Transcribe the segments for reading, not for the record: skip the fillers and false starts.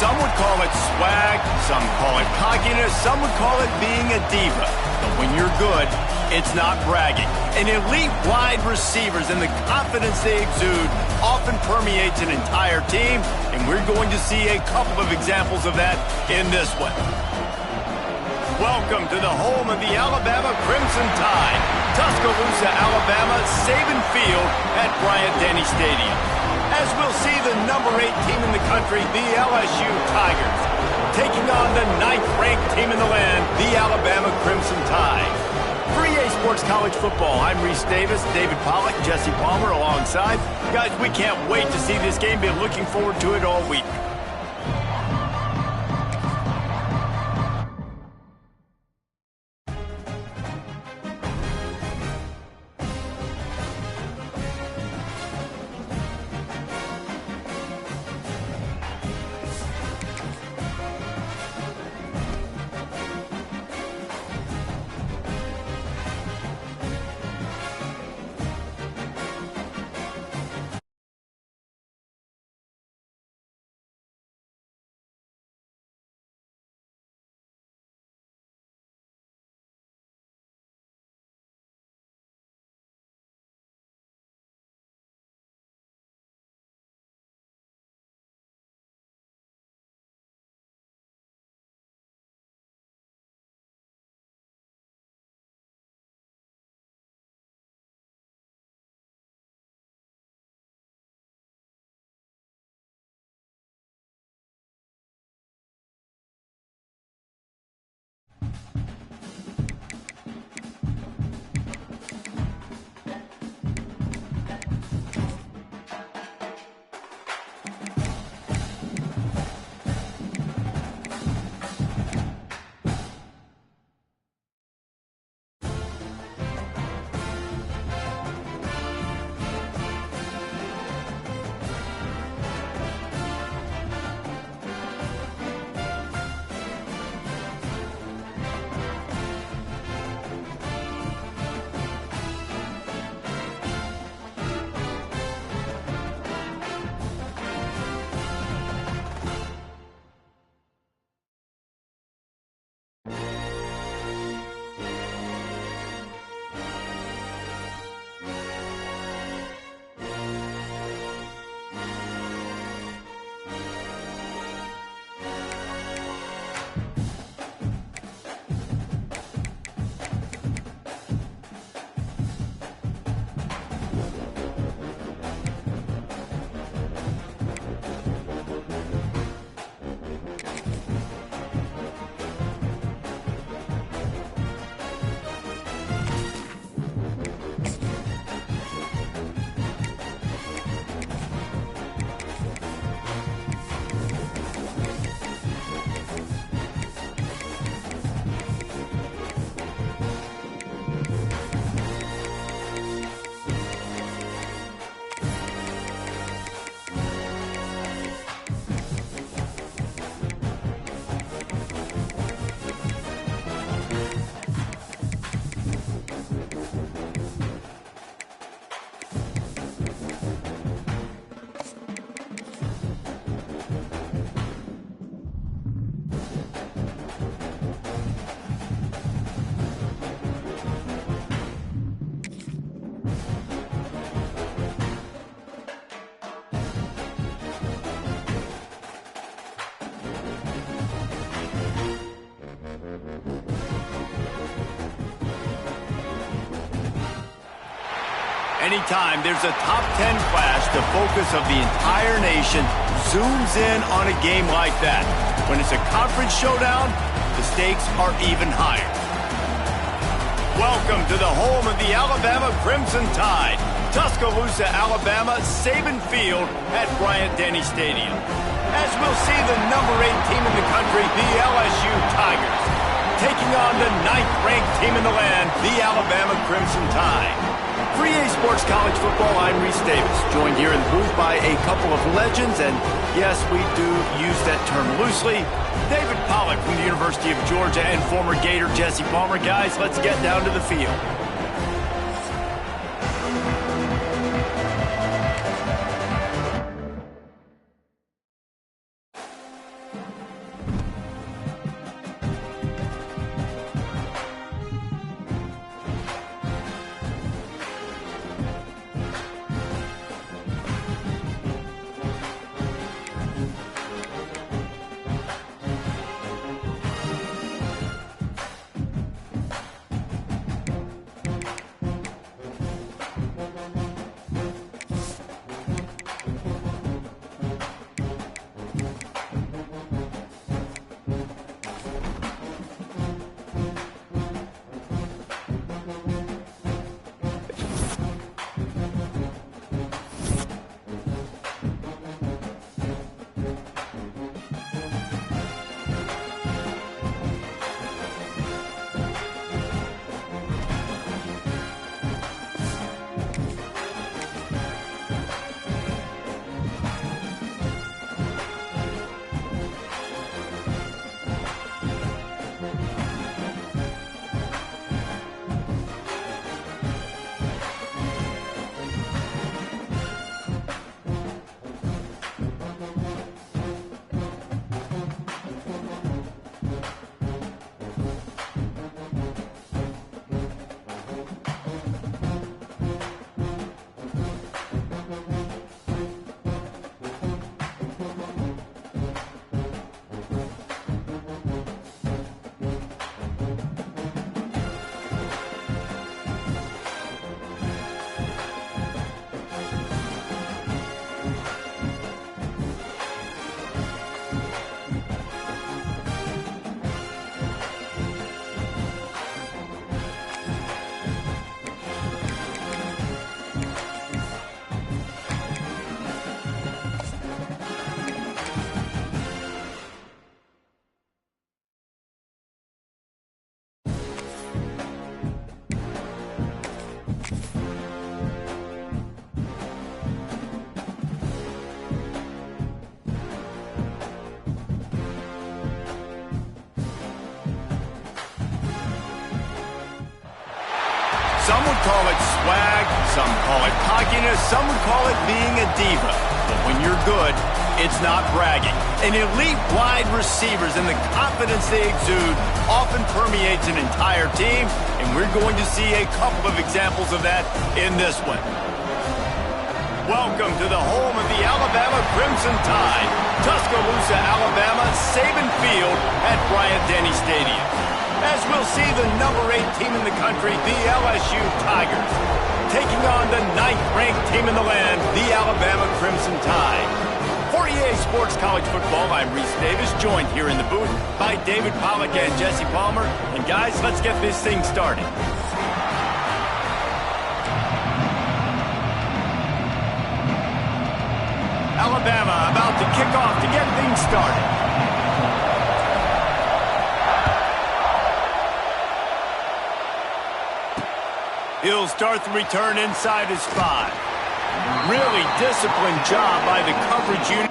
Some would call it swag, some call it cockiness, some would call it being a diva. But when you're good, it's not bragging. And elite wide receivers and the confidence they exude often permeates an entire team, and we're going to see a couple of examples of that in this one. Welcome to the home of the Alabama Crimson Tide, Tuscaloosa, Alabama, Saban Field at Bryant-Denny Stadium. As we'll see the number 8 team in the country, the LSU Tigers, taking on the 9th-ranked team in the land, the Alabama Crimson Tide. For EA Sports College Football, I'm Reese Davis, David Pollack, Jesse Palmer alongside. Guys, we can't wait to see this game. Been looking forward to it all week. Anytime there's a top 10 clash, the focus of the entire nation zooms in on a game like that. When it's a conference showdown, the stakes are even higher. Welcome to the home of the Alabama Crimson Tide, Tuscaloosa, Alabama, Saban Field at Bryant-Denny Stadium. As we'll see the number 8 team in the country, the LSU Tigers, taking on the 9th-ranked team in the land, the Alabama Crimson Tide. For EA Sports College Football, I'm Reese Davis, joined here in the booth by a couple of legends, and yes, we do use that term loosely. David Pollack from the University of Georgia and former Gator Jesse Palmer. Guys, let's get down to the field. Some would call it swag, some call it cockiness, some would call it being a diva. But when you're good, it's not bragging. An elite wide receivers and the confidence they exude often permeates an entire team, and we're going to see a couple of examples of that in this one. Welcome to the home of the Alabama Crimson Tide, Tuscaloosa, Alabama, Saban Field at Bryant-Denny Stadium. As we'll see the number 8 team in the country, the LSU Tigers, taking on the 9th-ranked team in the land, the Alabama Crimson Tide. For EA Sports College Football, I'm Reese Davis, joined here in the booth by David Pollack and Jesse Palmer. And guys, let's get this thing started. Alabama about to kick off to get things started. He'll start the return inside his 5. Really disciplined job by the coverage unit.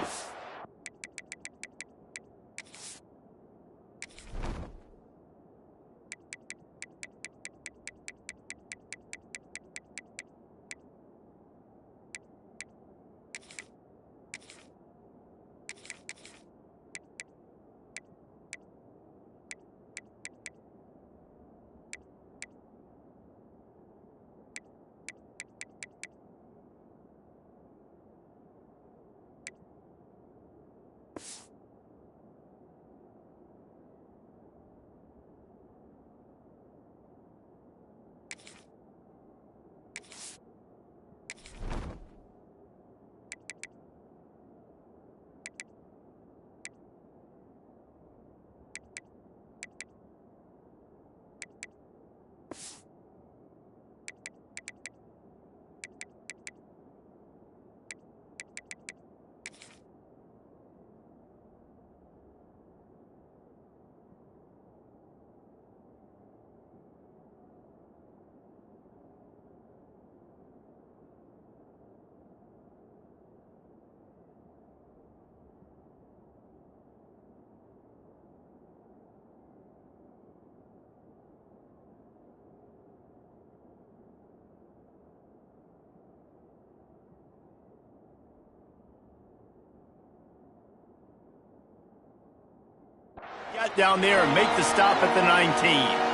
Got down there and make the stop at the 19.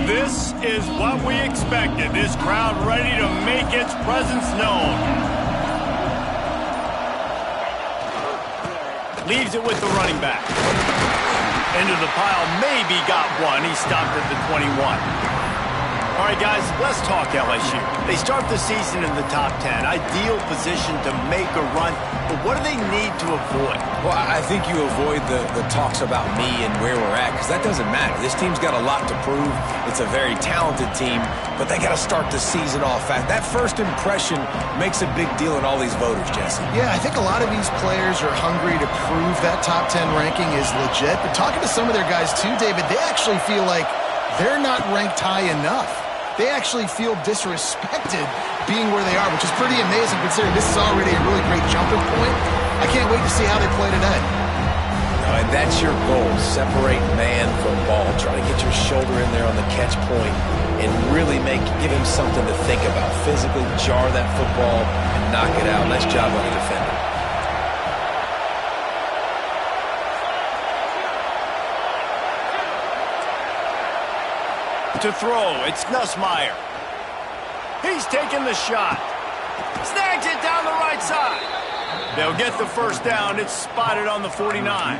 This is what we expected. This crowd ready to make its presence known. Leaves it with the running back. Into the pile, maybe got one. He stopped at the 21. All right, guys, let's talk LSU. They start the season in the top 10. Ideal position to make a run. But what do they need to avoid? Well, I think you avoid the talks about me and where we're at, because that doesn't matter. This team's got a lot to prove. It's a very talented team, but they got to start the season off fast. That first impression makes a big deal in all these voters, Jesse. Yeah, I think a lot of these players are hungry to prove that top 10 ranking is legit. But talking to some of their guys too, David, they actually feel like they're not ranked high enough. They actually feel disrespected being where they are, which is pretty amazing considering this is already a really great jumping point. I can't wait to see how they play today. And that's your goal, separate man from ball. Try to get your shoulder in there on the catch point and really give him something to think about. Physically jar that football and knock it out. Nice job on the defender. To throw, it's Nussmeier. He's taking the shot. Snags it down the right side. They'll get the first down. It's spotted on the 49.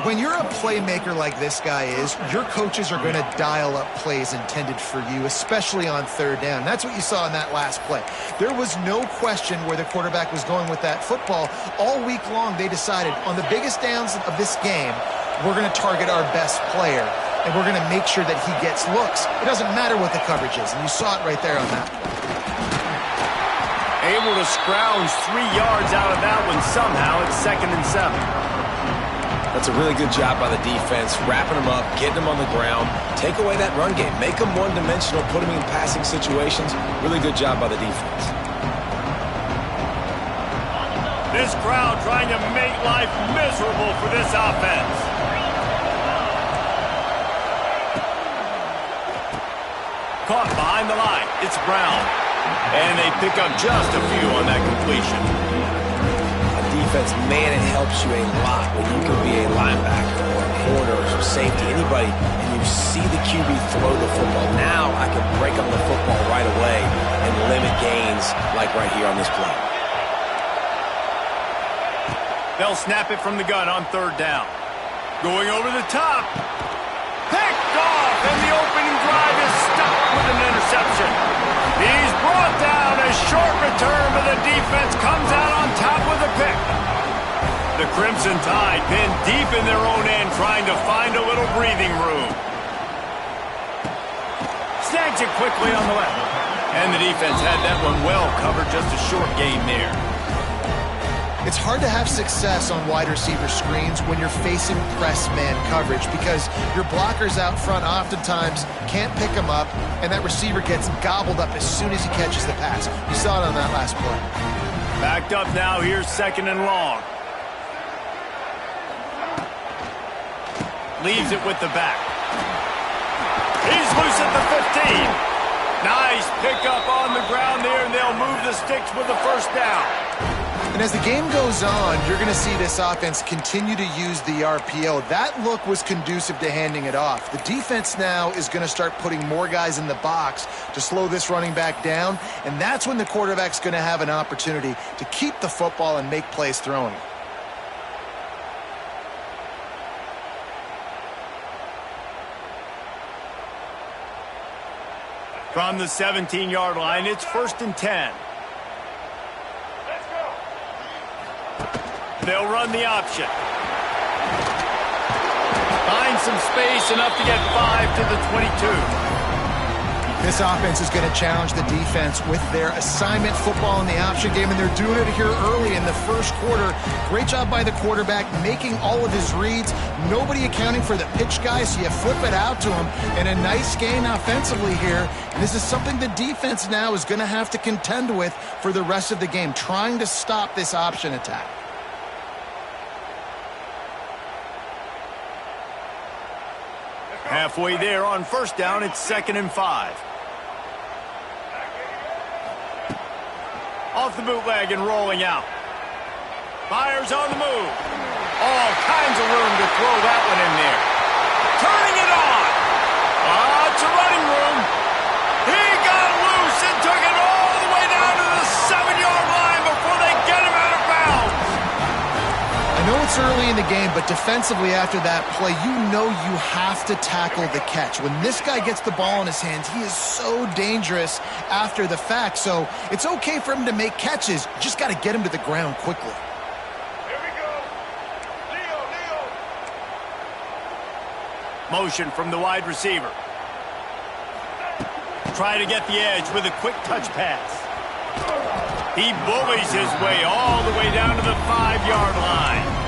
When you're a playmaker like this guy is, your coaches are going to dial up plays intended for you, especially on third down. That's what you saw in that last play. There was no question where the quarterback was going with that football. All week long, they decided on the biggest downs of this game, we're going to target our best player, and we're going to make sure that he gets looks. It doesn't matter what the coverage is, and you saw it right there on that play. Able to scrounge 3 yards out of that one somehow. It's 2nd and 7. That's a really good job by the defense, wrapping them up, getting them on the ground, take away that run game, make them one-dimensional, put them in passing situations. Really good job by the defense. This crowd trying to make life miserable for this offense. Caught behind the line. It's Brown. And they pick up just a few on that completion. On defense, man, it helps you a lot when you can be a linebacker or a corner or safety, anybody, and you see the QB throw the football. Now I can break on the football right away and limit gains like right here on this play. They'll snap it from the gun on 3rd down. Going over the top. Picked off, and the opening drive is stopped with an interception. He's brought down. A short return, but the defense comes out on top with a pick. The Crimson Tide pinned deep in their own end, trying to find a little breathing room. Snags it quickly on the left. And the defense had that one well covered, just a short gain there. It's hard to have success on wide receiver screens when you're facing press man coverage because your blockers out front oftentimes can't pick them up, and that receiver gets gobbled up as soon as he catches the pass. You saw it on that last play. Backed up now. Here's 2nd and long. Leaves it with the back. He's loose at the 15. Nice pickup on the ground there, and they'll move the sticks with the 1st down. And as the game goes on, you're going to see this offense continue to use the RPO. That look was conducive to handing it off. The defense now is going to start putting more guys in the box to slow this running back down, and that's when the quarterback's going to have an opportunity to keep the football and make plays throwing it. From the 17-yard line, it's 1st and 10. They'll run the option. Find some space, enough to get 5 to the 22. This offense is going to challenge the defense with their assignment football in the option game, and they're doing it here early in the 1st quarter. Great job by the quarterback, making all of his reads. Nobody accounting for the pitch guy, so you flip it out to him. And a nice gain offensively here. And this is something the defense now is going to have to contend with for the rest of the game, trying to stop this option attack. Halfway there on 1st down, it's 2nd and 5. Off the bootleg and rolling out. Fires on the move. All kinds of room to throw that one in there. Turning it on. Lots of running room. He got loose and took it all the way down to the 7-yard line before they get him out of bounds. I know it's early in the game, but defensively after that play, you know you have to tackle the catch. When this guy gets the ball in his hands, he is so dangerous after the fact. So it's okay for him to make catches. You just got to get him to the ground quickly. Here we go. Leo. Motion from the wide receiver. Try to get the edge with a quick touch pass. He bullies his way all the way down to the 5-yard line.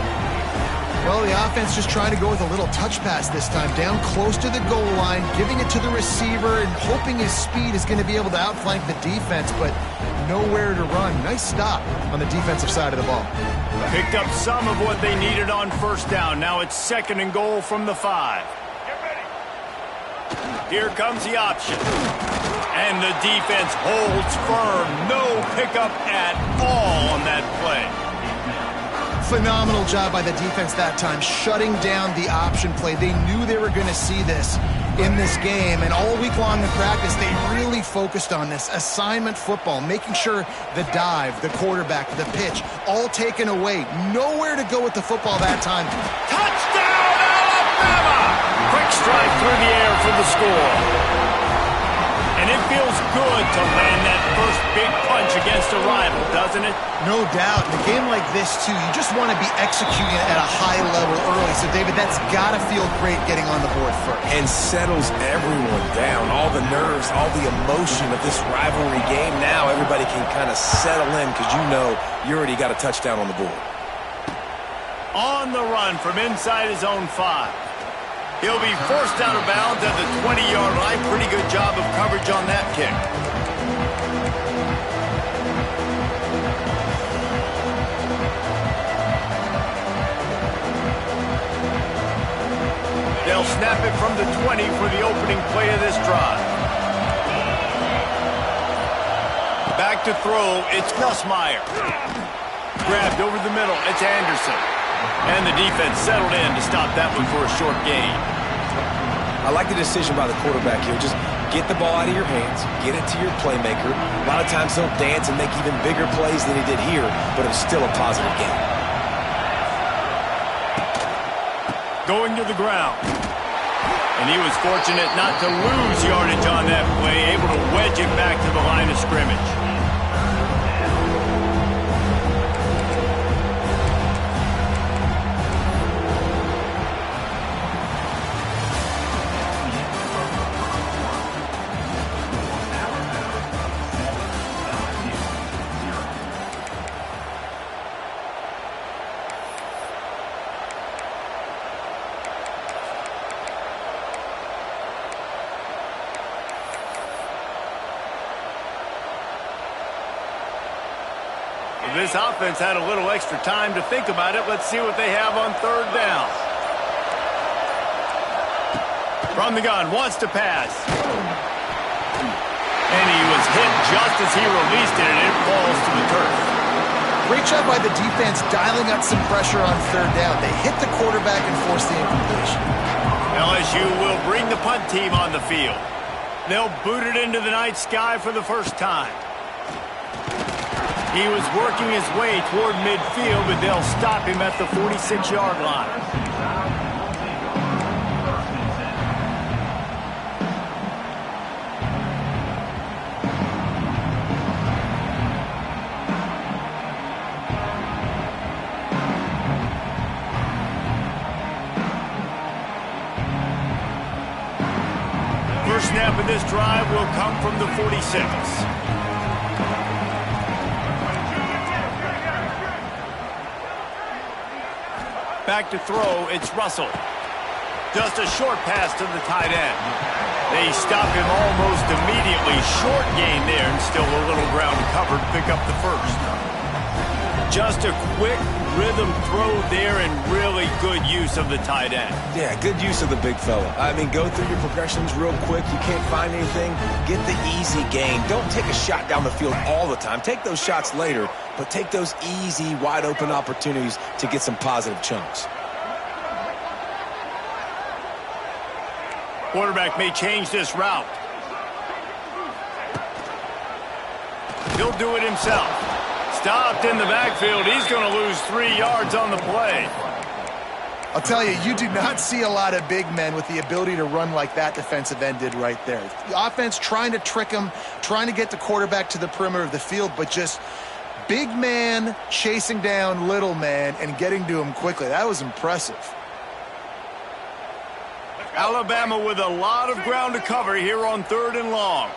Well, the offense just trying to go with a little touch pass this time, down close to the goal line, giving it to the receiver and hoping his speed is going to be able to outflank the defense, but nowhere to run. Nice stop on the defensive side of the ball. Picked up some of what they needed on 1st down. Now it's 2nd and goal from the 5. Get ready. Here comes the option. And the defense holds firm. No pickup at all on that play. Phenomenal job by the defense that time, shutting down the option play. They knew they were going to see this in this game, and all week long in practice, they really focused on this assignment football, making sure the dive, the quarterback, the pitch, all taken away. Nowhere to go with the football that time. Touchdown, Alabama! Quick strike through the air for the score. And it feels good to land that first big punch against a rival, doesn't it? No doubt. In a game like this, too, you just want to be executing at a high level early. So, David, that's got to feel great getting on the board first. And settles everyone down. All the nerves, all the emotion of this rivalry game. Now everybody can kind of settle in because you know you already got a touchdown on the board. On the run from inside his own 5. He'll be forced out of bounds at the 20-yard line. Pretty good job of coverage on that kick. They'll snap it from the 20 for the opening play of this drive. Back to throw, it's Nussmeier. Grabbed over the middle, it's Anderson. And the defense settled in to stop that one for a short gain. I like the decision by the quarterback here. Just get the ball out of your hands, get it to your playmaker. A lot of times he'll dance and make even bigger plays than he did here, but it was still a positive game. Going to the ground. And he was fortunate not to lose yardage on that play, able to wedge it back to the line of scrimmage. This offense had a little extra time to think about it. Let's see what they have on third down. From the gun, wants to pass. And he was hit just as he released it, and it falls to the turf. Great job by the defense dialing up some pressure on third down. They hit the quarterback and forced the incompletion. LSU will bring the punt team on the field. They'll boot it into the night sky for the first time. He was working his way toward midfield, but they'll stop him at the 46-yard line. First snap of this drive will come from the 46. Back to throw, it's Russell. Just a short pass to the tight end. They stop him almost immediately. Short gain there, and still a little ground to cover to pick up the first. Just a quick rhythm throw there, and really good use of the tight end. Yeah, good use of the big fella. I mean, go through your progressions real quick. You can't find anything, get the easy gain. Don't take a shot down the field all the time. Take those shots later, but take those easy, wide-open opportunities to get some positive chunks. Quarterback may change this route. He'll do it himself. Stopped in the backfield. He's going to lose 3 yards on the play. I'll tell you, you do not see a lot of big men with the ability to run like that defensive end did right there. The offense trying to trick him, trying to get the quarterback to the perimeter of the field, but just big man chasing down little man and getting to him quickly. That was impressive. Alabama with a lot of ground to cover here on 3rd and long.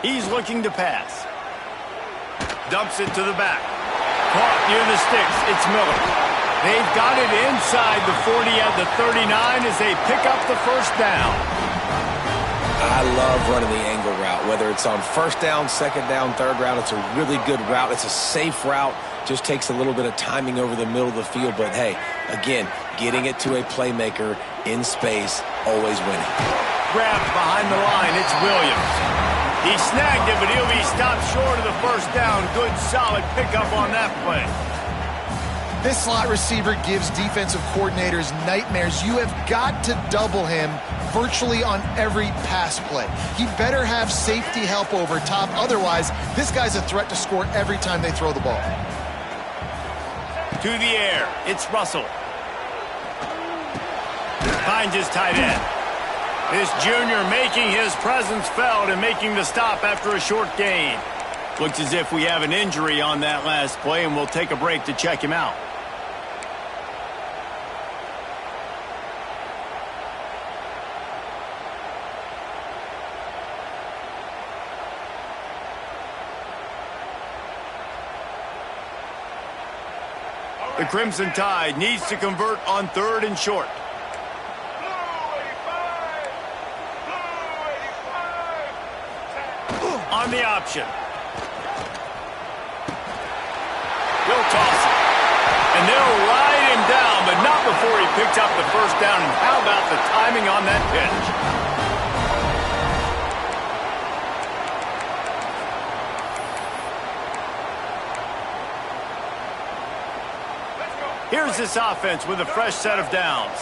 He's looking to pass. Dumps it to the back. Caught near the sticks. It's Miller. They've got it inside the 40 at the 39 as they pick up the first down. I love running the angle route, whether it's on first down, second down, third route. It's a really good route. It's a safe route. Just takes a little bit of timing over the middle of the field. But, hey, again, getting it to a playmaker in space, always winning. Grabbed behind the line. It's Williams. He snagged it, but he'll be stopped short of the first down. Good, solid pickup on that play. This slot receiver gives defensive coordinators nightmares. You have got to double him virtually on every pass play. He better have safety help over top. Otherwise, this guy's a threat to score every time they throw the ball. To the air, it's Russell. finds his tight end. This junior making his presence felt and making the stop after a short gain. Looks as if we have an injury on that last play, and we'll take a break to check him out. The Crimson Tide needs to convert on 3rd and short. On the option. He'll toss it. And they'll ride him down, but not before he picks up the first down. And how about the timing on that pitch? Here's this offense with a fresh set of downs.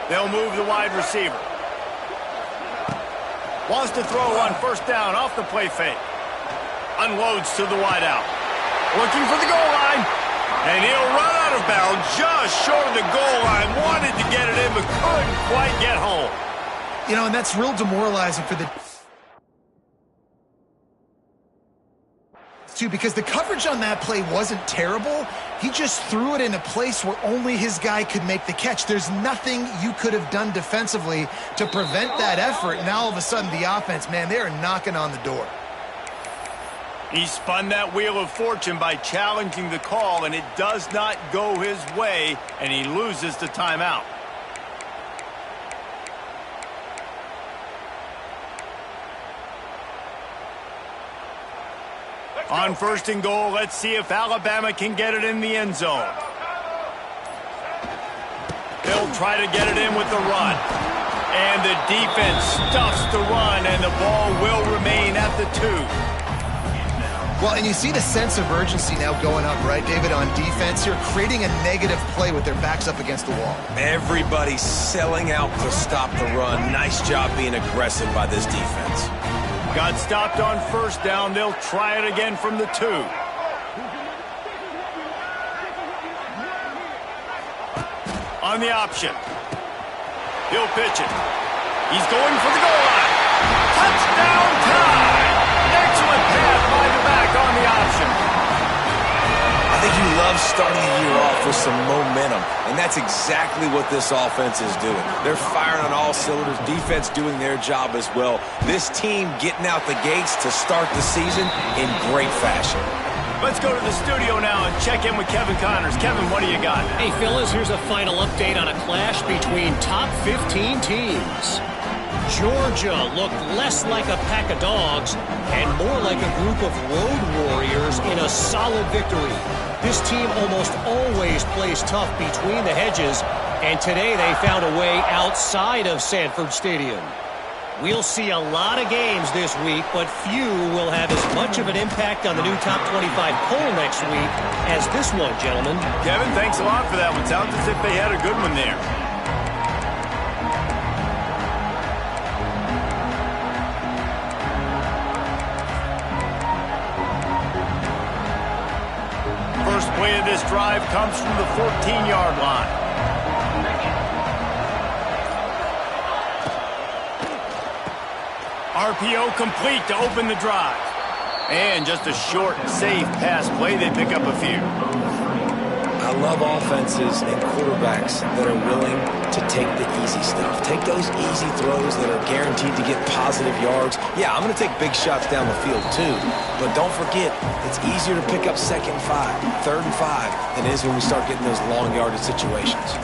They'll move the wide receiver. Wants to throw on 1st down off the play fake. Unloads to the wide out. Looking for the goal line. And he'll run out of bounds just short of the goal line. Wanted to get it in, but couldn't quite get home. You know, and that's real demoralizing for the... too, because the coverage on that play wasn't terrible. He just threw it in a place where only his guy could make the catch. There's nothing you could have done defensively to prevent that effort. Now all of a sudden the offense, man, they're knocking on the door. He spun that wheel of fortune by challenging the call, and it does not go his way, and he loses the timeout. On 1st and goal, let's see if Alabama can get it in the end zone. They'll try to get it in with the run. And the defense stuffs the run, and the ball will remain at the 2. Well, and you see the sense of urgency now going up, right, David, on defense here, creating a negative play with their backs up against the wall. Everybody's selling out to stop the run. Nice job being aggressive by this defense. Got stopped on 1st down. They'll try it again from the 2. On the option. He'll pitch it. He's going for the goal line. Touchdown time! Excellent pass by the back on the option. I think you love starting the year off with some momentum, and that's exactly what this offense is doing. They're firing on all cylinders, defense doing their job as well. This team getting out the gates to start the season in great fashion. Let's go to the studio now and check in with Kevin Connors. Kevin, what do you got? Hey, fellas, here's a final update on a clash between top 15 teams. Georgia looked less like a pack of dogs and more like a group of road warriors in a solid victory. This team almost always plays tough between the hedges, and today they found a way outside of Sanford Stadium. We'll see a lot of games this week, but few will have as much of an impact on the new top 25 poll next week as this one, gentlemen. Kevin, thanks a lot for that one. Sounds as if they had a good one there. First play of this drive comes from the 14-yard line. RPO complete to open the drive. And just a short, safe pass play. They pick up a few. I love offenses and quarterbacks that are willing to take the easy stuff. Take those easy throws that are guaranteed to get positive yards. Yeah, I'm going to take big shots down the field too. But don't forget, it's easier to pick up 2nd and 5, 3rd and 5 than it is when we start getting those long yardage situations.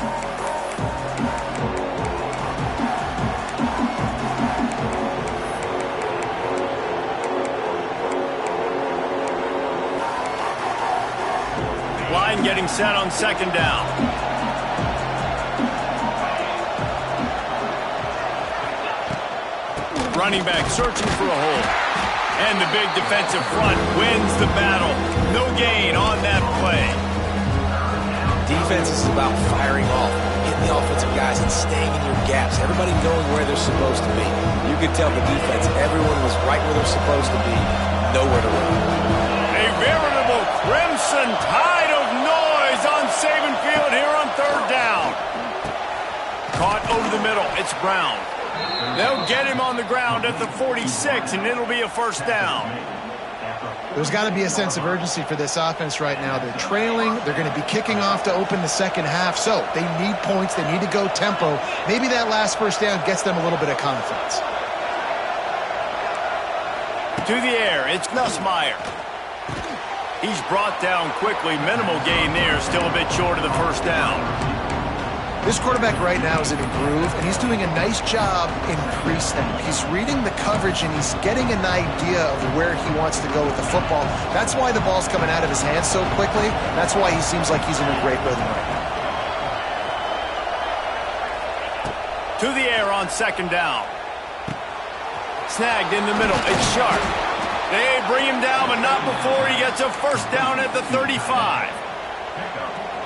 Line getting set on 2nd down. Running back searching for a hole. And the big defensive front wins the battle. No gain on that play. Defense is about firing off, hitting the offensive guys and staying in your gaps. Everybody knowing where they're supposed to be. You could tell the defense, everyone was right where they're supposed to be. Nowhere to run. A veritable crimson tide of noise Caught over the middle. It's Brown. They'll get him on the ground at the 46, and it'll be a first down. There's got to be a sense of urgency for this offense right now. They're trailing. They're going to be kicking off to open the second half. So they need points. They need to go tempo. Maybe that last first down gets them a little bit of confidence. To the air, it's Nussmeier. He's brought down quickly. Minimal gain there. Still a bit short of the first down. This quarterback right now is in a groove, and he's doing a nice job increasing. He's reading the coverage, and he's getting an idea of where he wants to go with the football. That's why the ball's coming out of his hands so quickly. That's why he seems like he's in a great rhythm right now. To the air on second down. Snagged in the middle. It's Sharp. They bring him down, but not before he gets a first down at the 35.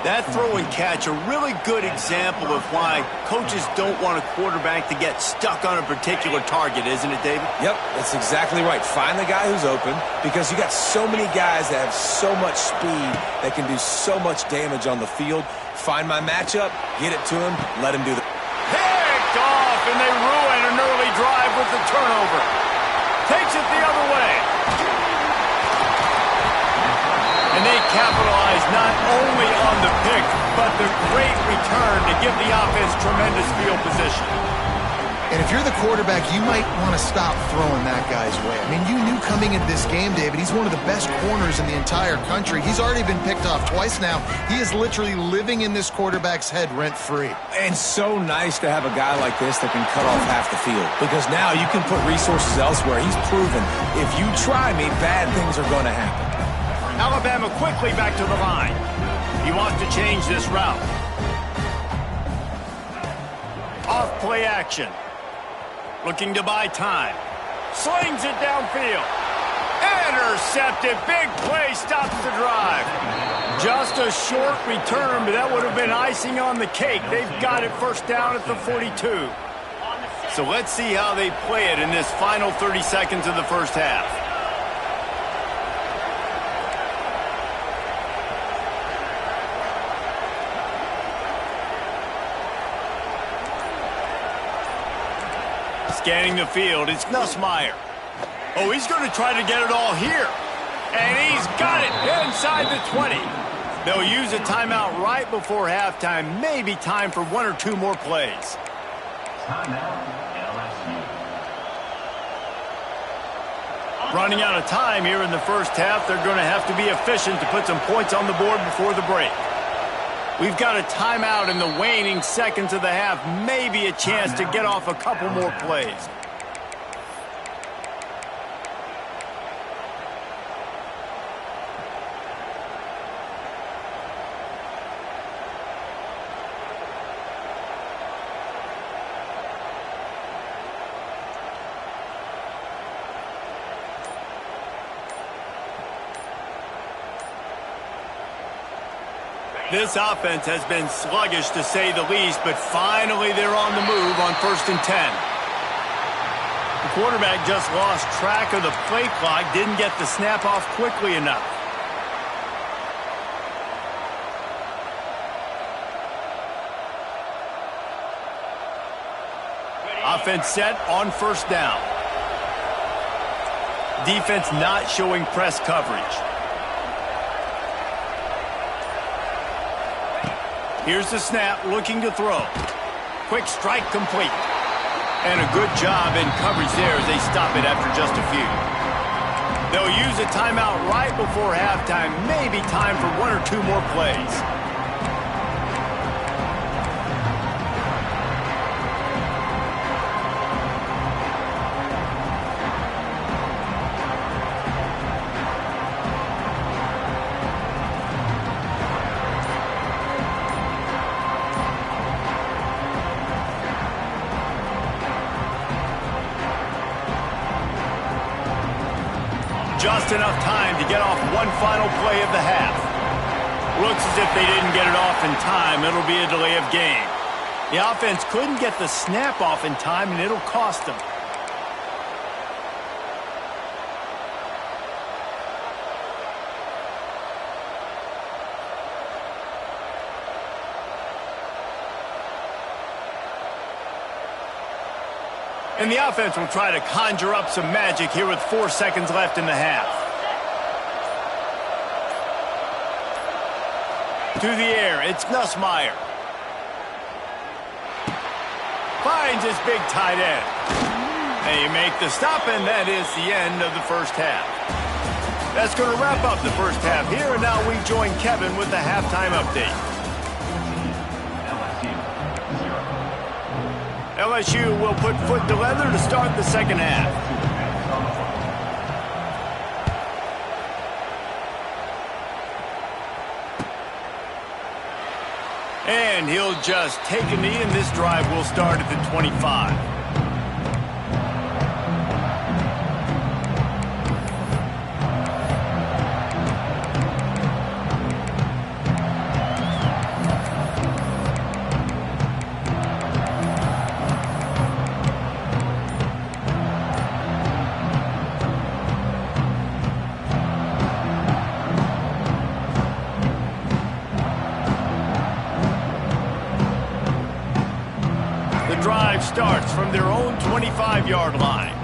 That throw and catch, a really good example of why coaches don't want a quarterback to get stuck on a particular target, isn't it, David? Yep, that's exactly right. Find the guy who's open, because you got so many guys that have so much speed that can do so much damage on the field. Find my matchup, get it to him, let him do the... Picked off, and they ruin an early drive with the turnover. Takes it the other way. And they capitalize not only on the pick, but the great return to give the offense tremendous field position. And if you're the quarterback, you might want to stop throwing that guy's way. I mean, you knew coming into this game, David, he's one of the best corners in the entire country. He's already been picked off twice now. He is literally living in this quarterback's head rent-free. And so nice to have a guy like this that can cut off half the field, because now you can put resources elsewhere. He's proven if you try me, bad things are going to happen. Alabama quickly back to the line. He wants to change this route. Off play action. Looking to buy time. Slings it downfield. Intercepted. Big play stops the drive. Just a short return, but that would have been icing on the cake. They've got it first down at the 42. So let's see how they play it in this final 30 seconds of the first half. Scanning the field, it's Nussmeier. Oh, he's going to try to get it all here. And he's got it inside the 20. They'll use a timeout right before halftime. Maybe time for one or two more plays. Running out of time here in the first half. They're going to have to be efficient to put some points on the board before the break. We've got a timeout in the waning seconds of the half. Maybe a chance to get off a couple more plays. This offense has been sluggish, to say the least, but finally they're on the move on 1st and 10. The quarterback just lost track of the play clock, didn't get the snap off quickly enough. Offense set on 1st down. Defense not showing press coverage. Here's the snap, looking to throw. Quick strike complete. And a good job in coverage there as they stop it after just a few. They'll use a timeout right before halftime. Maybe time for one or two more plays. Just enough time to get off one final play of the half. Looks as if they didn't get it off in time. It'll be a delay of game. The offense couldn't get the snap off in time, and it'll cost them. And the offense will try to conjure up some magic here with 4 seconds left in the half. To the air, it's Nussmeier. Finds his big tight end. They make the stop, and that is the end of the first half. That's going to wrap up the first half here, and now we join Kevin with the halftime update. LSU will put foot to leather to start the second half. And he'll just take a knee, and this drive will start at the 25. Starts from their own 25-yard line.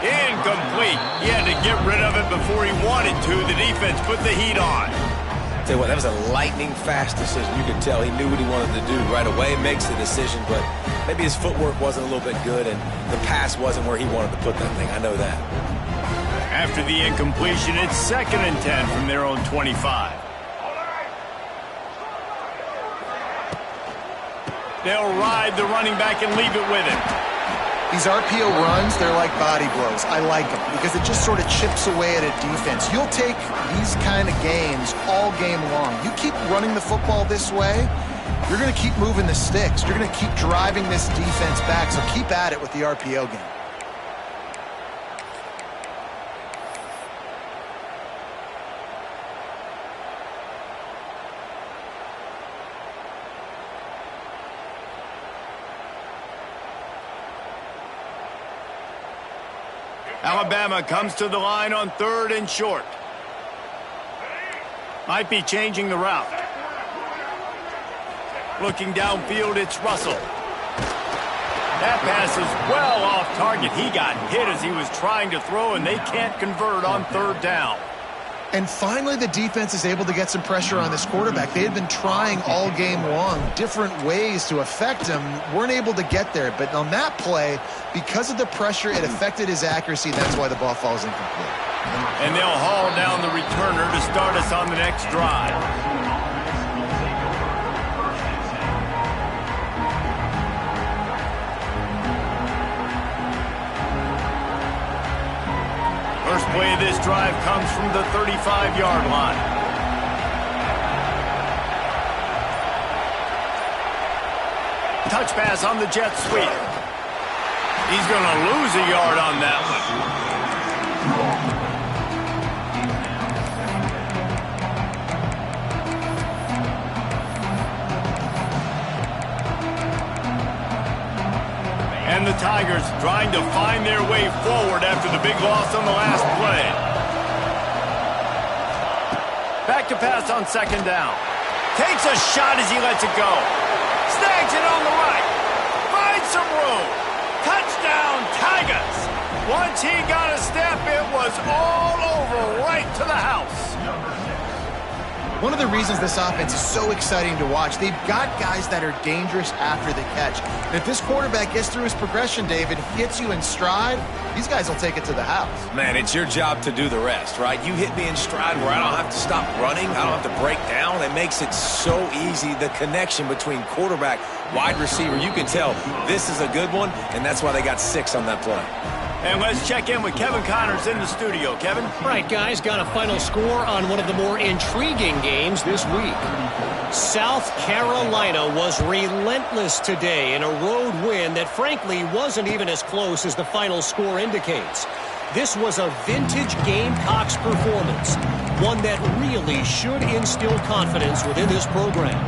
Incomplete. He had to get rid of it before he wanted to. The defense put the heat on. Tell you what, that was a lightning-fast decision. You could tell he knew what he wanted to do right away. Makes the decision, but maybe his footwork wasn't a little bit good, and the pass wasn't where he wanted to put that thing. I know that. After the incompletion, it's 2nd and 10 from their own 25. They'll ride the running back and leave it with him. These RPO runs, they're like body blows. I like them because it just sort of chips away at a defense. You'll take these kind of games all game long. You keep running the football this way, you're going to keep moving the sticks. You're going to keep driving this defense back, so keep at it with the RPO game. Alabama comes to the line on 3rd and short. Might be changing the route. Looking downfield, it's Russell. That pass is well off target. He got hit as he was trying to throw, and they can't convert on 3rd down. And finally, the defense is able to get some pressure on this quarterback. They had been trying all game long different ways to affect him. Weren't able to get there. But on that play, because of the pressure, it affected his accuracy. That's why the ball falls incomplete. And they'll haul down the returner to start us on the next drive. First play of this drive comes from the 35-yard line. Touch pass on the jet sweep. He's going to lose a yard on that one. And the Tigers trying to find their way forward after the big loss on the last play. Back to pass on 2nd down. Takes a shot as he lets it go. Snags it on the right. Finds some room. Touchdown, Tigers. Once he got a step, it was all over right to the house. One of the reasons this offense is so exciting to watch, they've got guys that are dangerous after the catch. And if this quarterback gets through his progression, David, hits you in stride, these guys will take it to the house. Man, it's your job to do the rest, right? You hit me in stride where I don't have to stop running. I don't have to break down. It makes it so easy, the connection between quarterback, wide receiver. You can tell this is a good one, and that's why they got 6 on that play. And let's check in with Kevin Connors in the studio. Kevin? Right, guys, got a final score on one of the more intriguing games this week. South Carolina was relentless today in a road win that frankly wasn't even as close as the final score indicates. This was a vintage Gamecocks performance, one that really should instill confidence within this program.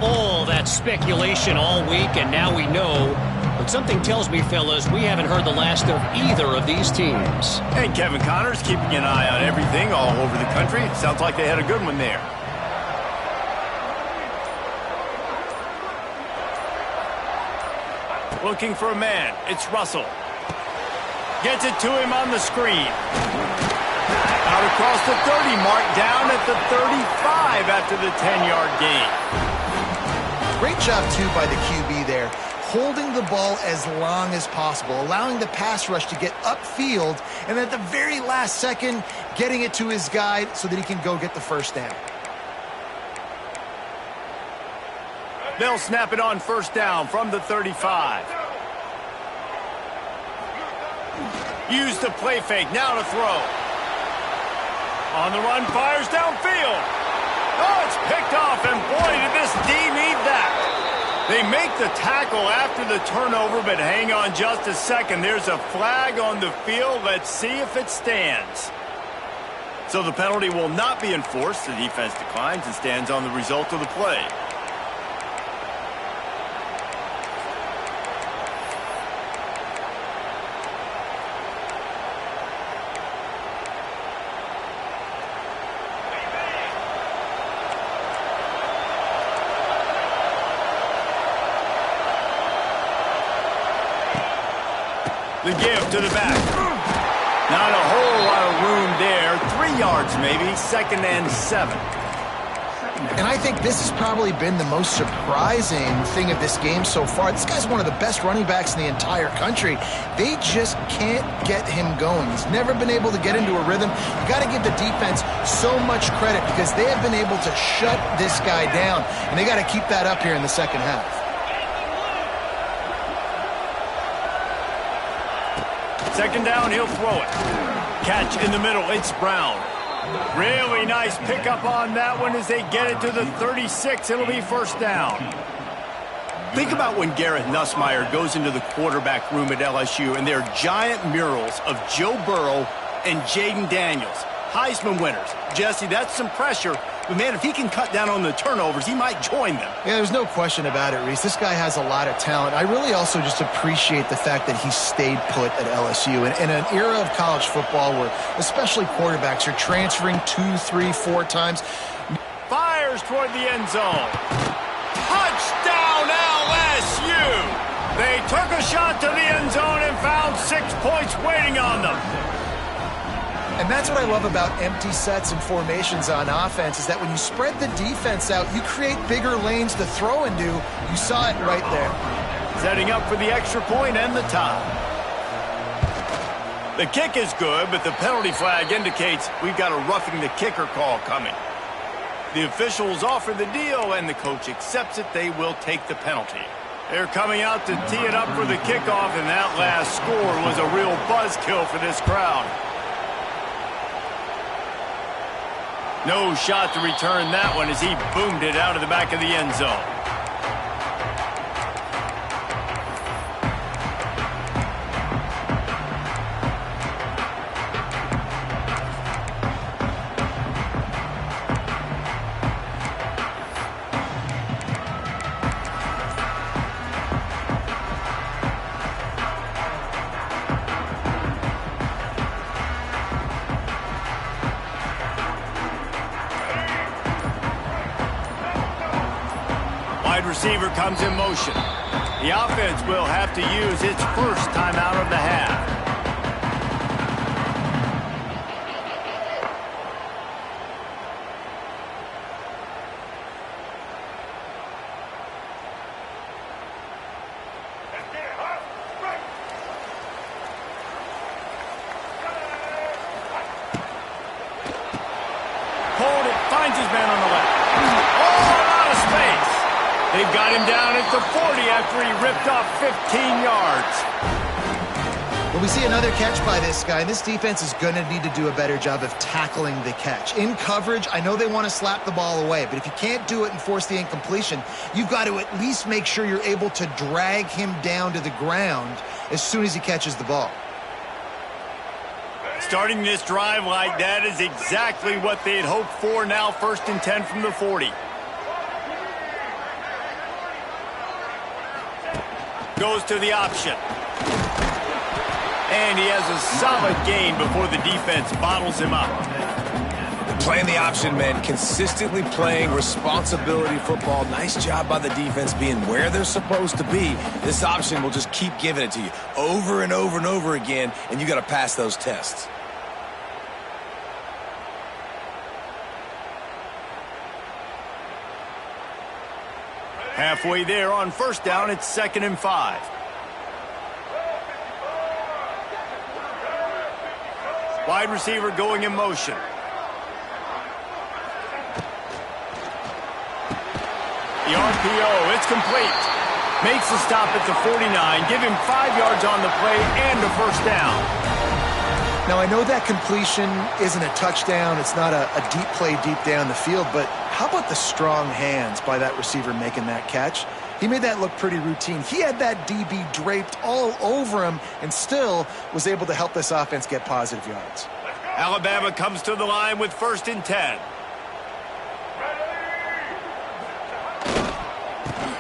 All that speculation all week, and now we know. But something tells me, fellas, we haven't heard the last of either of these teams. And Kevin Connors keeping an eye on everything all over the country. Sounds like they had a good one there. Looking for a man. It's Russell. Gets it to him on the screen. Out across the 30 mark, down at the 35 after the 10-yard gain. Great job, too, by the QB there. Holding the ball as long as possible, allowing the pass rush to get upfield, and at the very last second, getting it to his guy so that he can go get the first down. They'll snap it on first down from the 35. Use the play fake, now to throw. On the run, fires downfield. Oh, it's picked off, and boy, did this D need that. They make the tackle after the turnover, but hang on just a second. There's a flag on the field. Let's see if it stands. So the penalty will not be enforced. The defense declines and stands on the result of the play. The give to the back. Not a whole lot of room there. 3 yards maybe. 2nd and 7. And I think this has probably been the most surprising thing of this game so far. This guy's one of the best running backs in the entire country. They just can't get him going. He's never been able to get into a rhythm. You got to give the defense so much credit because they have been able to shut this guy down, and they got to keep that up here in the second half. Second down, he'll throw it. Catch in the middle, it's Brown. Really nice pickup on that one as they get it to the 36. It'll be first down. Think about when Garrett Nussmeier goes into the quarterback room at LSU and there are giant murals of Joe Burrow and Jaden Daniels, Heisman winners. Jesse, that's some pressure. But, man, if he can cut down on the turnovers, he might join them. Yeah, there's no question about it, Reese. This guy has a lot of talent. I really also just appreciate the fact that he stayed put at LSU. In an era of college football where especially quarterbacks are transferring 2, 3, 4 times. Fires toward the end zone. Touchdown, LSU! They took a shot to the end zone and found 6 points waiting on them. And that's what I love about empty sets and formations on offense is that when you spread the defense out, you create bigger lanes to throw into. You saw it right there. Setting up for the extra point and the tie. The kick is good, but the penalty flag indicates we've got a roughing the kicker call coming. The officials offer the deal, and the coach accepts it. They will take the penalty. They're coming out to tee it up for the kickoff, and that last score was a real buzzkill for this crowd. No shot to return that one as he boomed it out of the back of the end zone. Receiver comes in motion. The offense will have to use its first timeout of the half. Hold it, finds his man on the left. Oh, out of space. They've got him down at the 40 after he ripped off 15 yards. Well, we see another catch by this guy, and this defense is going to need to do a better job of tackling the catch. In coverage, I know they want to slap the ball away, but if you can't do it and force the incompletion, you've got to at least make sure you're able to drag him down to the ground as soon as he catches the ball. Starting this drive like that is exactly what they'd hoped for. Now 1st and 10 from the 40. Goes to the option. And he has a solid gain before the defense bottles him up. Playing the option, man, consistently playing responsibility football. Nice job by the defense being where they're supposed to be. This option will just keep giving it to you over and over and over again, and you got to pass those tests. Halfway there on first down, it's 2nd and 5. Wide receiver going in motion. The RPO, it's complete. Makes the stop at the 49. Give him 5 yards on the play and a first down. Now, I know that completion isn't a touchdown. It's not a deep play deep down the field, but how about the strong hands by that receiver making that catch? He made that look pretty routine. He had that DB draped all over him and still was able to help this offense get positive yards. Alabama comes to the line with 1st and 10.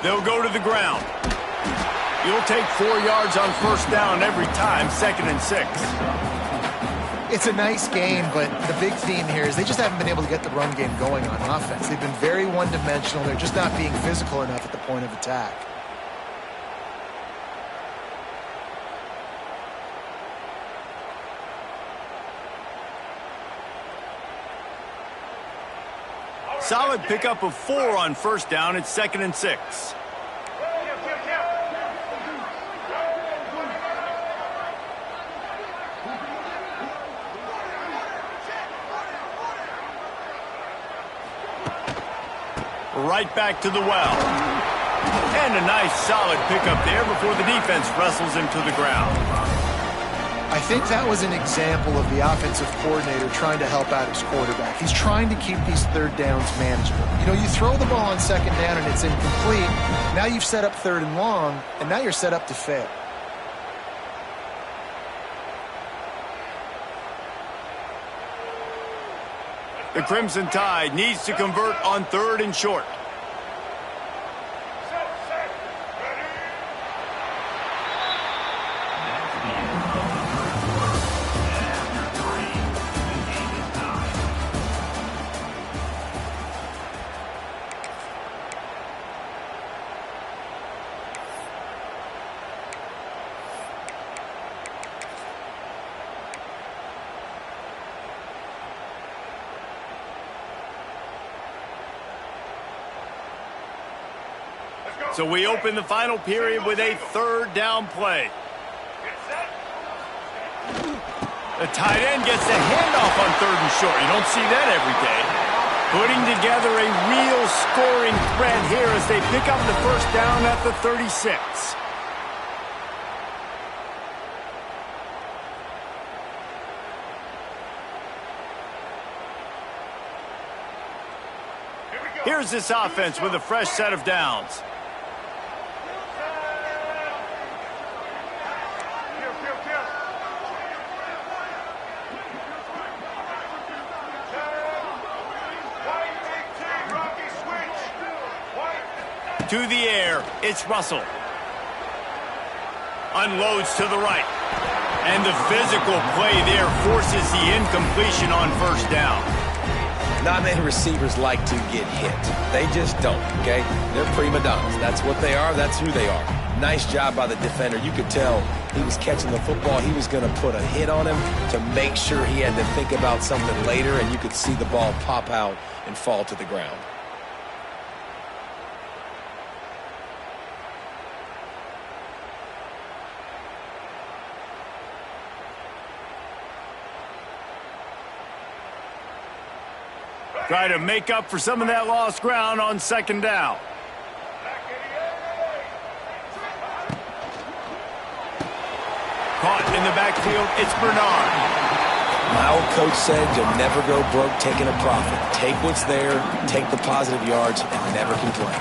They'll go to the ground. You'll take 4 yards on first down every time, 2nd and 6. It's a nice game, but the big theme here is they just haven't been able to get the run game going on offense. They've been very one-dimensional. They're just not being physical enough at the point of attack. Solid pickup of 4 on first down. It's 2nd and 6. Right back to the well. And a nice solid pickup there before the defense wrestles him to the ground. I think that was an example of the offensive coordinator trying to help out his quarterback. He's trying to keep these third downs manageable. You know, you throw the ball on 2nd down and it's incomplete. Now you've set up 3rd and long, and now you're set up to fail. The Crimson Tide needs to convert on 3rd and short. So we open the final period with a 3rd down play. The tight end gets the handoff on 3rd and short. You don't see that every day. Putting together a real scoring threat here as they pick up the first down at the 36. Here's this offense with a fresh set of downs. To the air, it's Russell. Unloads to the right. And the physical play there forces the incompletion on first down. Not many receivers like to get hit. They just don't, okay? They're prima donnas. That's what they are. That's who they are. Nice job by the defender. You could tell he was catching the football. He was going to put a hit on him to make sure he had to think about something later, and you could see the ball pop out and fall to the ground. Try to make up for some of that lost ground on 2nd down. Caught in the backfield, it's Bernard. My old coach said you'll never go broke taking a profit. Take what's there, take the positive yards, and never complain.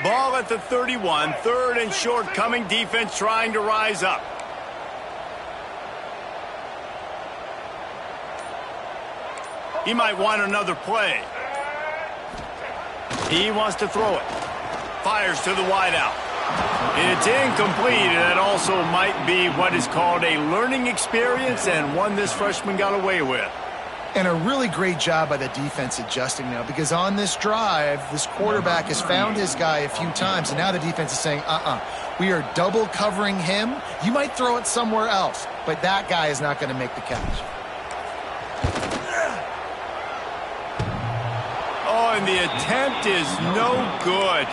Ball at the 31, 3rd and short coming, defense trying to rise up. He might want another play. He wants to throw it. Fires to the wideout. It's incomplete. That also might be what is called a learning experience and one this freshman got away with. And a really great job by the defense adjusting now, because on this drive, this quarterback has found his guy a few times, and now the defense is saying, we are double covering him. You might throw it somewhere else, but that guy is not going to make the catch. Oh, and the attempt is no good.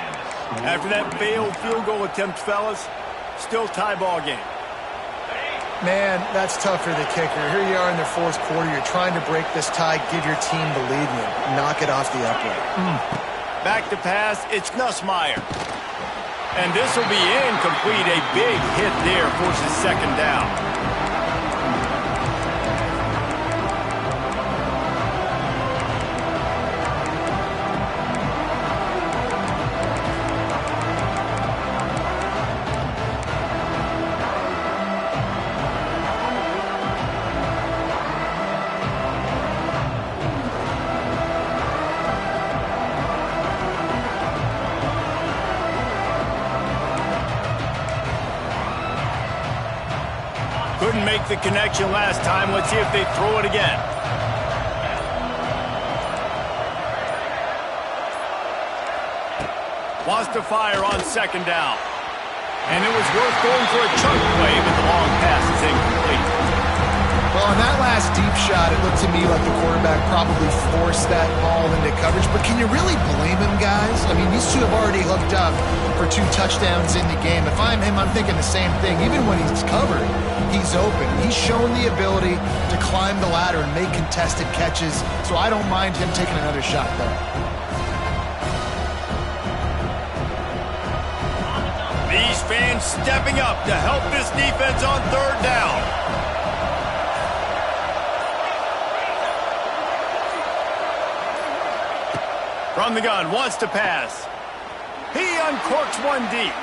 After that failed field goal attempt, fellas, still tie ball game. Man, that's tough for the kicker. Here you are in the fourth quarter. You're trying to break this tie, give your team the lead, and knock it off the upright. Back to pass, it's Nussmeier. And this will be incomplete. A big hit there forces second down. Couldn't make the connection last time. Let's see if they throw it again. Wants to fire on second down. And it was worth going for a chunk play, but the long pass is incomplete. Well, on that last deep shot, it looked to me like the quarterback probably forced that ball into coverage. But can you really blame him, guys? I mean, these two have already hooked up for 2 touchdowns in the game. If I'm him, I'm thinking the same thing. Even when he's covered, he's open. He's shown the ability to climb the ladder and make contested catches, so I don't mind him taking another shot there. These fans stepping up to help this defense on third down. From the gun, wants to pass. He uncorks one deep.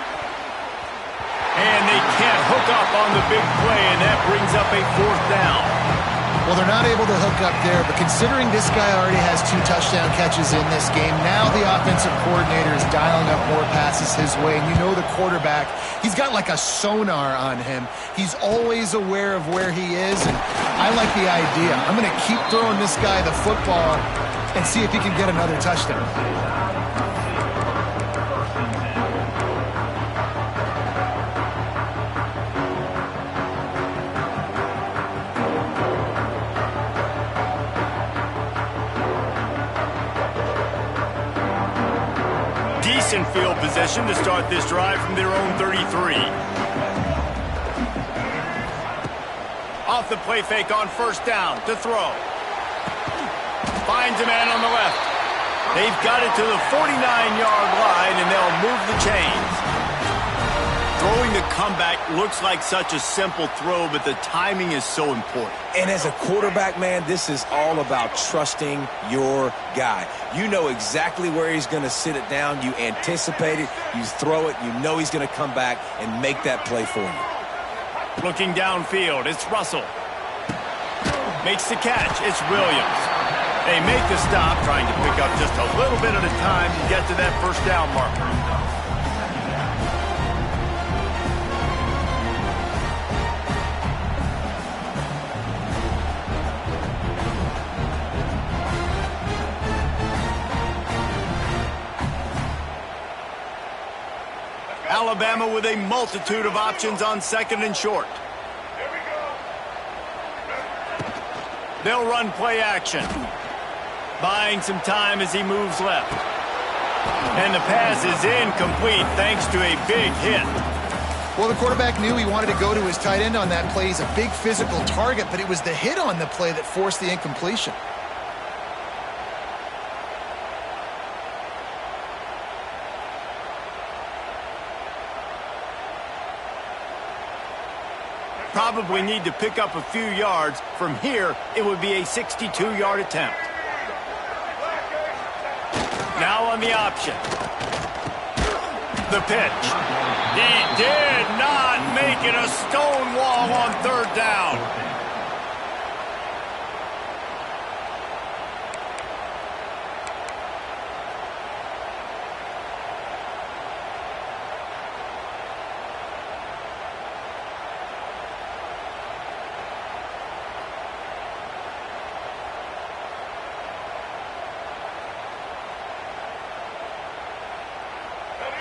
And they can't hook up on the big play, and that brings up a fourth down. Well, they're not able to hook up there, but considering this guy already has 2 touchdown catches in this game, now the offensive coordinator is dialing up more passes his way. And you know the quarterback, he's got like a sonar on him. He's always aware of where he is, and I like the idea. I'm going to keep throwing this guy the football and see if he can get another touchdown. Decent field position to start this drive from their own 33. Off the play fake on first down to throw. Finds a man on the left. They've got it to the 49-yard line, and they'll move the chains. Throwing the comeback looks like such a simple throw, but the timing is so important. And as a quarterback, man, this is all about trusting your guy. You know exactly where he's going to sit it down. You anticipate it. You throw it. You know he's going to come back and make that play for you. Looking downfield, it's Russell. Makes the catch. It's Williams. They make the stop, trying to pick up just a little bit at a time to get to that first down marker. Alabama with a multitude of options on second and short. They'll run play action. Buying some time as he moves left. And the pass is incomplete thanks to a big hit. Well, the quarterback knew he wanted to go to his tight end on that play. He's a big physical target, but it was the hit on the play that forced the incompletion. Probably need to pick up a few yards. From here, it would be a 62-yard attempt. Now on the option. The pitch. He did not make it a stone wall on third down.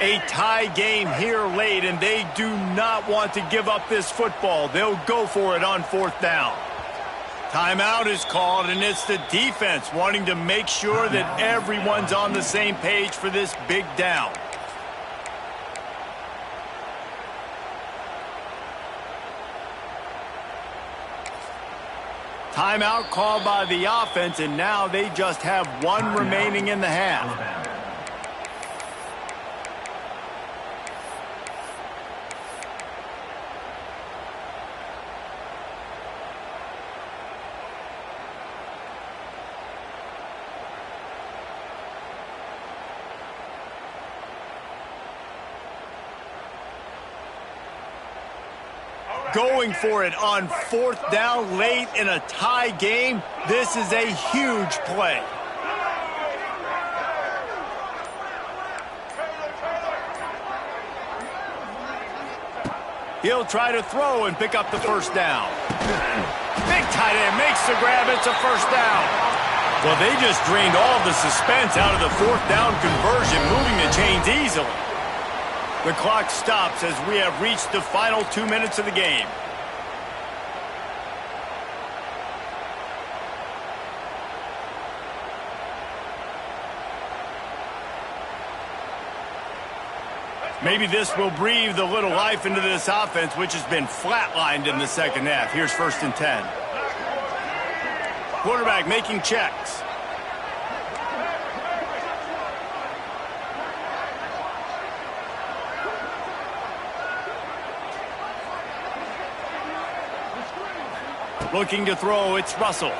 A tie game here late, and they do not want to give up this football. They'll go for it on 4th down. Timeout is called, and it's the defense wanting to make sure that everyone's on the same page for this big down. Timeout called by the offense, and now they just have one remaining in the half. Going for it on 4th down late in a tie game. This is a huge play. He'll try to throw and pick up the 1st down. Big tight end makes the grab. It's a 1st down. Well, they just drained all the suspense out of the 4th down conversion, moving the chains easily. The clock stops as we have reached the final 2 minutes of the game. Maybe this will breathe a little life into this offense, which has been flatlined in the second half. Here's 1st and 10. Quarterback making checks. Looking to throw, it's Russell.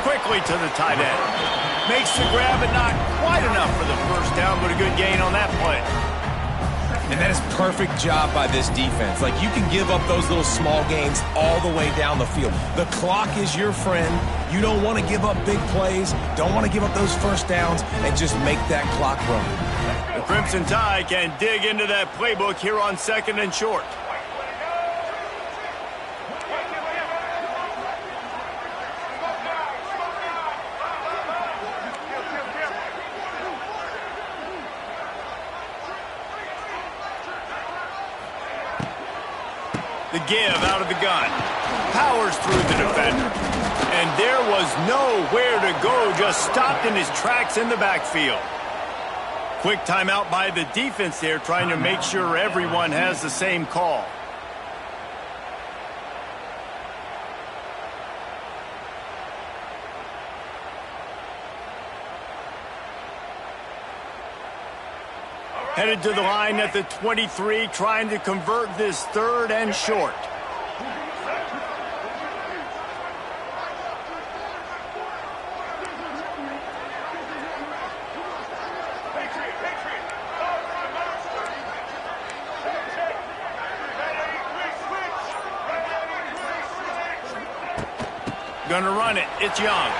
Quickly to the tight end. Makes the grab, but not quite enough for the 1st down, but a good gain on that play. And that is perfect job by this defense. Like, you can give up those little small gains all the way down the field. The clock is your friend. You don't want to give up big plays. Don't want to give up those 1st downs and just make that clock run. The Crimson Tide can dig into that playbook here on 2nd and short. The give out of the gun. Powers through the defender. And there was nowhere to go, just stopped in his tracks in the backfield. Quick timeout by the defense there, trying to make sure everyone has the same call. Headed to the line at the 23, trying to convert this 3rd and short. Gonna run it. It's Young.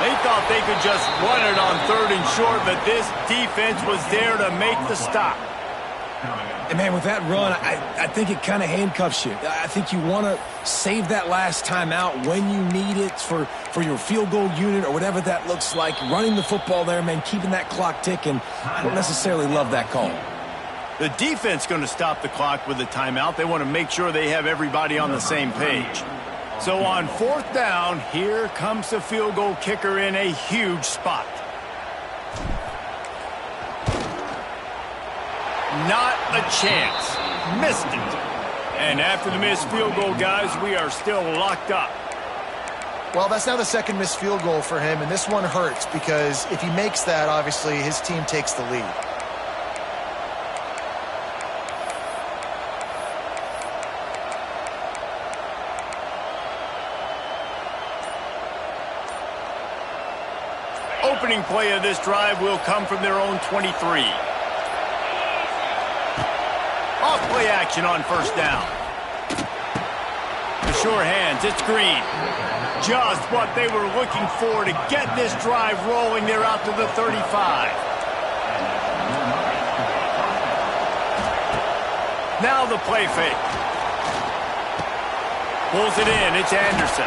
They thought they could just run it on 3rd and short, but this defense was there to make the stop. And, man, with that run, I think it kind of handcuffs you. I think you want to save that last time out when you need it for your field goal unit or whatever that looks like. Running the football there, man, keeping that clock ticking. I don't necessarily love that call. The defense going to stop the clock with the timeout. They want to make sure they have everybody on the same page. So on 4th down, here comes the field goal kicker in a huge spot. Not a chance. Missed it. And after the missed field goal, guys, we are still locked up. Well, that's now the 2nd missed field goal for him, and this one hurts because if he makes that, obviously his team takes the lead. Opening play of this drive will come from their own 23. Off play action on 1st down. The sure hands, it's Green. Just what they were looking for to get this drive rolling. They're out to the 35. Now the play fake. Pulls it in, it's Anderson.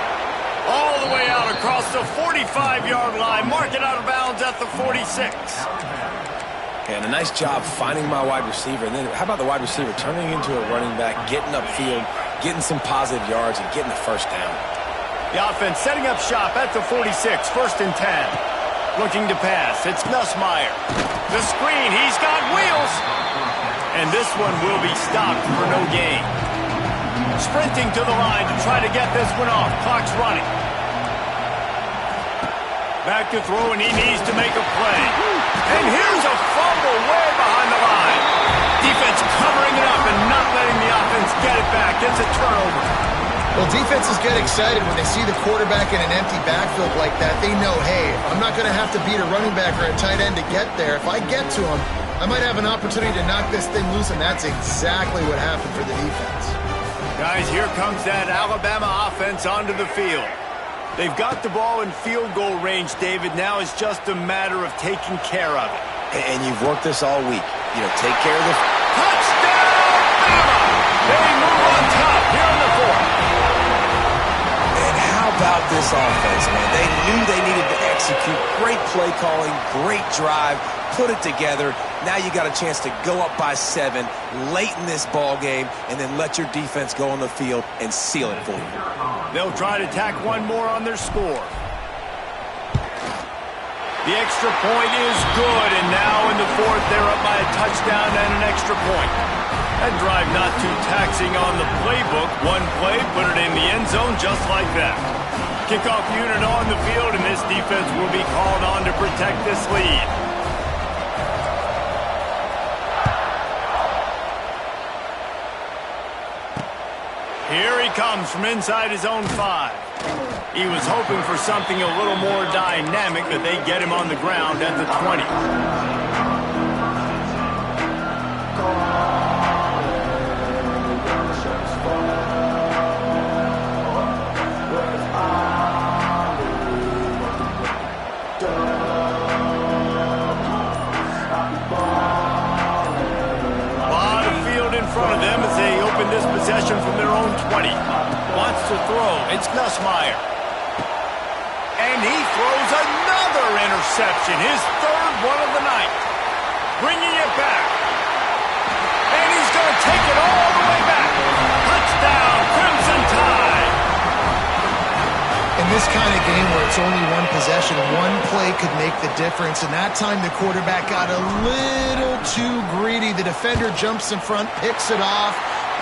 All the way out across the 45-yard line. Mark it out of bounds at the 46. And a nice job finding my wide receiver. And then how about the wide receiver turning into a running back, getting upfield, getting some positive yards, and getting the first down. The offense setting up shop at the 46, 1st and 10. Looking to pass. It's Nussmeier. The screen. He's got wheels. And this one will be stopped for no gain. Sprinting to the line to try to get this one off. Clock's running. Back to throw, and he needs to make a play. And here's a fumble way behind the line. Defense covering it up and not letting the offense get it back. It's a turnover. Well, defenses get excited when they see the quarterback in an empty backfield like that. They know, hey, I'm not going to have to beat a running back or a tight end to get there. If I get to him, I might have an opportunity to knock this thing loose, and that's exactly what happened for the defense. Guys, here comes that Alabama offense onto the field. They've got the ball in field goal range, David. Now it's just a matter of taking care of it. And you've worked this all week. You know, take care of the... Touchdown, Bama! They move on top here in the 4th. And how about this offense, man? They knew they needed to execute. Great play calling, great drive, put it together. Now you got a chance to go up by 7 late in this ball game and then let your defense go on the field and seal it for you. They'll try to tack one more on their score. The extra point is good, and now in the 4th, they're up by a touchdown and an extra point. That drive not too taxing on the playbook. One play, put it in the end zone just like that. Kickoff unit on the field, and this defense will be called on to protect this lead. Here he comes from inside his own 5. He was hoping for something a little more dynamic, but they get him on the ground at the 20. A lot of field in front of them as they open this possession from their own 20. Wants to throw. It's Nussmeier. And he throws another interception, his 3rd one of the night. Bringing it back. And he's going to take it all the way back. Touchdown, Crimson Tide. In this kind of game where it's only one possession, one play could make the difference. And that time the quarterback got a little too greedy. The defender jumps in front, picks it off,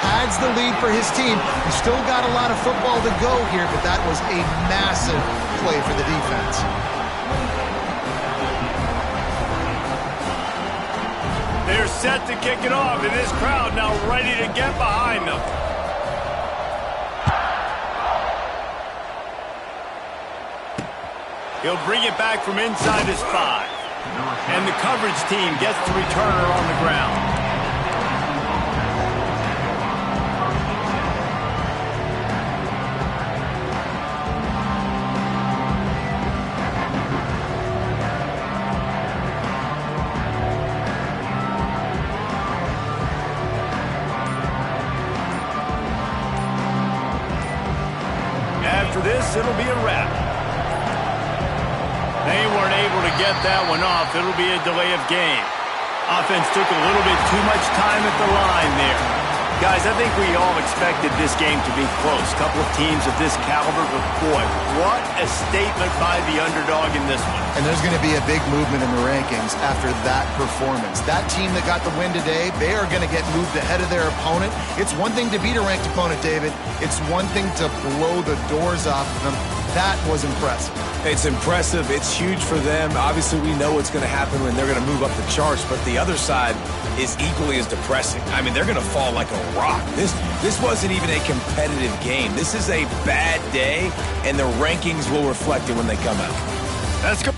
adds the lead for his team. He's still got a lot of football to go here, but that was a massive play for the defense. They're set to kick it off, and this crowd now ready to get behind them. He'll bring it back from inside his 5. And the coverage team gets the returner on the ground. After this, it'll be a wrap. They weren't able to get that one off. It'll be a delay of game. Offense took a little bit too much time at the line there. Guys, I think we all expected this game to be close. A couple of teams of this caliber, but boy, what a statement by the underdog in this one. And there's going to be a big movement in the rankings after that performance. That team that got the win today, they are going to get moved ahead of their opponent. It's one thing to beat a ranked opponent, David. It's one thing to blow the doors off of them. That was impressive. It's impressive. It's huge for them. Obviously, we know what's going to happen when they're going to move up the charts, but the other side is equally as depressing. I mean, they're going to fall like a rock. This wasn't even a competitive game. This is a bad day, and the rankings will reflect it when they come out. Let's go.